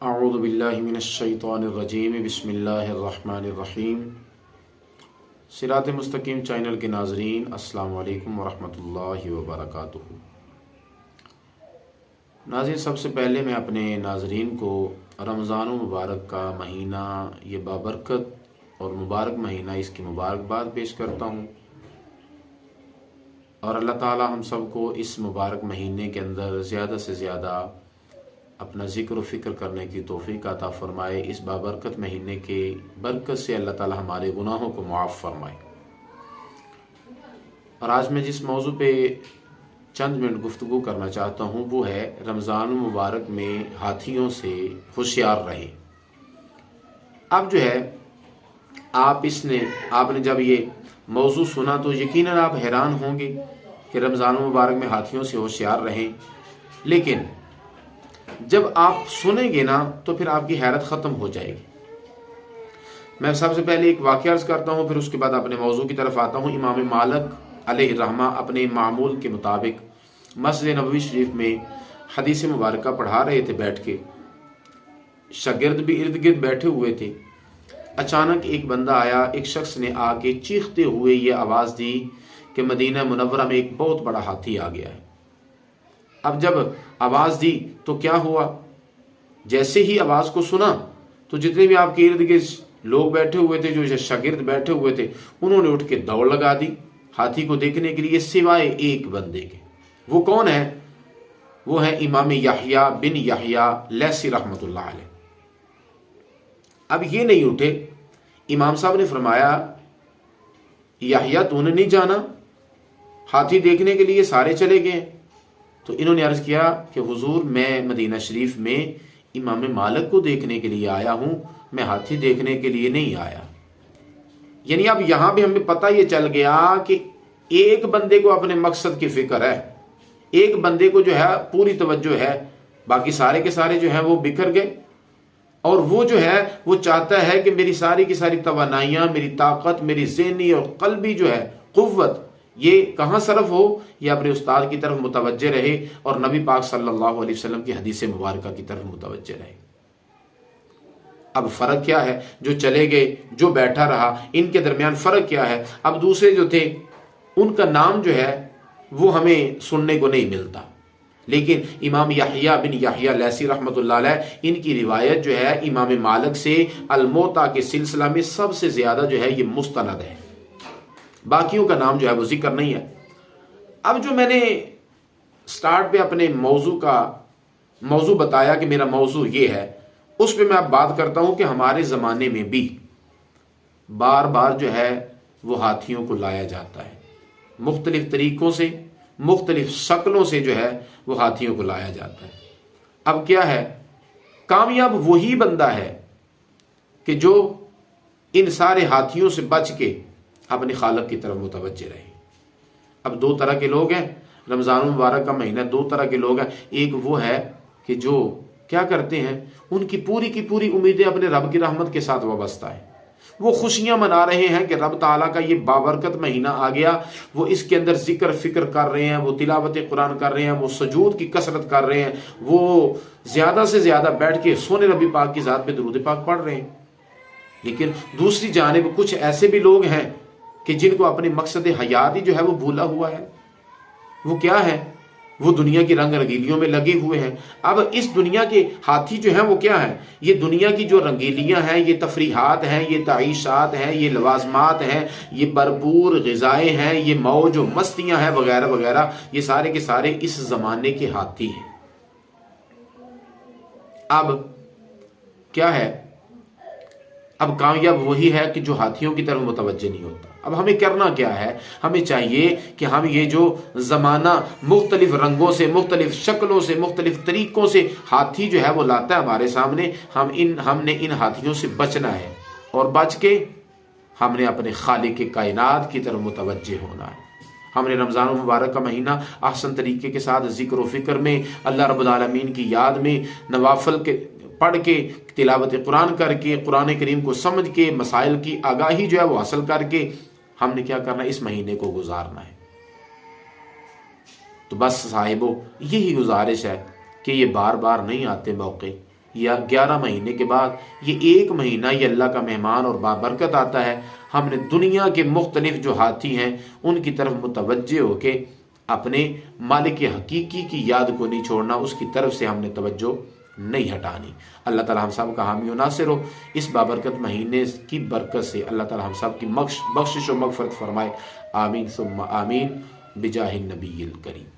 اعوذ باللہ من الشیطان الرجیم بسم اللہ الرحمن الرحیم۔ صراط مستقیم چینل کے ناظرین السلام علیکم ورحمۃ اللہ وبرکاتہ۔ ناظرین، سب سے پہلے میں اپنے ناظرین کو رمضان المبارک کا مہینہ، یہ بابرکت اور مبارک مہینہ، اس کی مبارکباد پیش کرتا ہوں، اور اللہ تعالی ہم سب کو اس مبارک مہینے کے اندر زیادہ سے زیادہ اپنا ذکر و فکر کرنے کی توفیق عطا فرمائے۔ اس بابرکت مہینے کے برکت سے اللہ تعالی ہمارے گناہوں کو معاف فرمائے۔ اور آج میں جس موضوع پہ چند منٹ گفتگو کرنا چاہتا ہوں وہ ہے رمضان المبارک میں ہاتھیوں سے ہوشیار رہے۔ اب جو ہے آپ نے جب یہ موضوع سنا تو یقیناً آپ حیران ہوں گے کہ رمضان المبارک میں ہاتھیوں سے ہوشیار رہیں، لیکن جب آپ سنیں گے نا تو پھر آپ کی حیرت ختم ہو جائے گی۔ میں سب سے پہلے ایک واقعہ عرض کرتا ہوں، پھر اس کے بعد اپنے موضوع کی طرف آتا ہوں۔ امام مالک علیہ الرحمہ اپنے معمول کے مطابق مسجد نبوی شریف میں حدیث مبارکہ پڑھا رہے تھے بیٹھ کے، شاگرد بھی ارد گرد بیٹھے ہوئے تھے۔ اچانک ایک بندہ آیا، ایک شخص نے آ کے چیختے ہوئے یہ آواز دی کہ مدینہ منورہ میں ایک بہت بڑا ہاتھی آ گیا ہے۔ اب جب آواز دی تو کیا ہوا؟ جیسے ہی آواز کو سنا تو جتنے بھی آپ کے ارد گرد لوگ بیٹھے ہوئے تھے، جو شاگرد بیٹھے ہوئے تھے، انہوں نے اٹھ کے دوڑ لگا دی ہاتھی کو دیکھنے کے لیے، سوائے ایک بندے کے۔ وہ کون ہے؟ وہ ہے امام یحییٰ بن یحییٰ لیثی رحمۃ اللہ علیہ۔ اب یہ نہیں اٹھے۔ امام صاحب نے فرمایا، یحییٰ تو نے نہیں جانا؟ ہاتھی دیکھنے کے لیے سارے چلے گئے۔ تو انہوں نے عرض کیا کہ حضور، میں مدینہ شریف میں امام مالک کو دیکھنے کے لیے آیا ہوں، میں ہاتھی دیکھنے کے لیے نہیں آیا۔ یعنی اب یہاں بھی ہمیں پتہ یہ چل گیا کہ ایک بندے کو اپنے مقصد کی فکر ہے، ایک بندے کو جو ہے پوری توجہ ہے، باقی سارے کے سارے جو ہیں وہ بکھر گئے، اور وہ جو ہے وہ چاہتا ہے کہ میری ساری کی ساری توانائیاں، میری طاقت، میری ذہنی اور قلبی جو ہے قوت، یہ کہاں صرف ہو؟ یہ اپنے استاد کی طرف متوجہ رہے اور نبی پاک صلی اللہ علیہ وسلم کی حدیث مبارکہ کی طرف متوجہ رہے۔ اب فرق کیا ہے؟ جو چلے گئے، جو بیٹھا رہا، ان کے درمیان فرق کیا ہے؟ اب دوسرے جو تھے ان کا نام جو ہے وہ ہمیں سننے کو نہیں ملتا، لیکن امام یحییٰ بن یحییٰ لیثی رحمۃ اللہ علیہ، ان کی روایت جو ہے امام مالک سے الموطا کے سلسلہ میں سب سے زیادہ جو ہے یہ مستند ہے، باقیوں کا نام جو ہے وہ ذکر نہیں ہے۔ اب جو میں نے سٹارٹ پہ اپنے موضوع بتایا کہ میرا موضوع یہ ہے، اس پہ میں اب بات کرتا ہوں کہ ہمارے زمانے میں بھی بار بار جو ہے وہ ہاتھیوں کو لایا جاتا ہے، مختلف طریقوں سے، مختلف شکلوں سے جو ہے وہ ہاتھیوں کو لایا جاتا ہے۔ اب کیا ہے؟ کامیاب وہی بندہ ہے کہ جو ان سارے ہاتھیوں سے بچ کے اپنے خالق کی طرف متوجہ رہے۔ اب دو طرح کے لوگ ہیں، رمضان المبارک کا مہینہ، دو طرح کے لوگ ہیں۔ ایک وہ ہے کہ جو کیا کرتے ہیں، ان کی پوری امیدیں اپنے رب کی رحمت کے ساتھ وابستہ ہیں، وہ خوشیاں منا رہے ہیں کہ رب تعالیٰ کا یہ بابرکت مہینہ آ گیا، وہ اس کے اندر ذکر فکر کر رہے ہیں، وہ تلاوت قرآن کر رہے ہیں، وہ سجود کی کثرت کر رہے ہیں، وہ زیادہ سے زیادہ بیٹھ کے سونے نبی پاک کی ذات پہ درود پاک پڑھ رہے ہیں۔ لیکن دوسری جانب کچھ ایسے بھی لوگ ہیں کہ جن کو اپنی مقصد حیات ہی جو ہے وہ بھولا ہوا ہے۔ وہ کیا ہے؟ وہ دنیا کی رنگ رنگیلیوں میں لگے ہوئے ہیں۔ اب اس دنیا کے ہاتھی جو ہیں وہ کیا ہیں؟ یہ دنیا کی جو رنگیلیاں ہیں، یہ تفریحات ہیں، یہ تعیشات ہیں، یہ لوازمات ہیں، یہ بھرپور غذائیں ہیں، یہ موج و مستیاں ہیں وغیرہ وغیرہ، یہ سارے کے سارے اس زمانے کے ہاتھی ہیں۔ اب کیا ہے؟ اب کامیاب وہی ہے کہ جو ہاتھیوں کی طرف متوجہ نہیں ہوتا۔ اب ہمیں کرنا کیا ہے؟ ہمیں چاہیے کہ ہم یہ جو زمانہ مختلف رنگوں سے، مختلف شکلوں سے، مختلف طریقوں سے ہاتھی جو ہے وہ لاتا ہے ہمارے سامنے، ہم نے ان ہاتھیوں سے بچنا ہے، اور بچ کے ہم نے اپنے خالق کائنات کی طرف متوجہ ہونا ہے۔ ہم نے رمضان المبارک کا مہینہ احسن طریقے کے ساتھ ذکر و فکر میں، اللہ رب العالمین کی یاد میں، نوافل کے پڑھ کے، تلاوت قرآن کر کے، قرآن کریم کو سمجھ کے، مسائل کی آگاہی جو ہے وہ حاصل کر کے، ہم نے کیا کرنا ہے؟ اس مہینے کو گزارنا ہے۔ تو بس صاحبو، یہی گزارش ہے کہ یہ بار بار نہیں آتے موقع، یا 11 مہینے کے بعد یہ 1 مہینہ یہ اللہ کا مہمان اور بابرکت آتا ہے. ہم نے دنیا کے مختلف جو ہاتھی ہیں ان کی طرف متوجہ ہو کے اپنے مالک حقیقی کی یاد کو نہیں چھوڑنا، اس کی طرف سے ہم نے توجہ نہیں ہٹانی. اللہ تعالی ہم سب کا حامی و ناصر ہو. اس بابرکت مہینے کی برکت سے اللہ تعالی ہم سب کی بخشش و مغفرت فرمائے. آمین ثم آمین بجاہ النبی الکریم.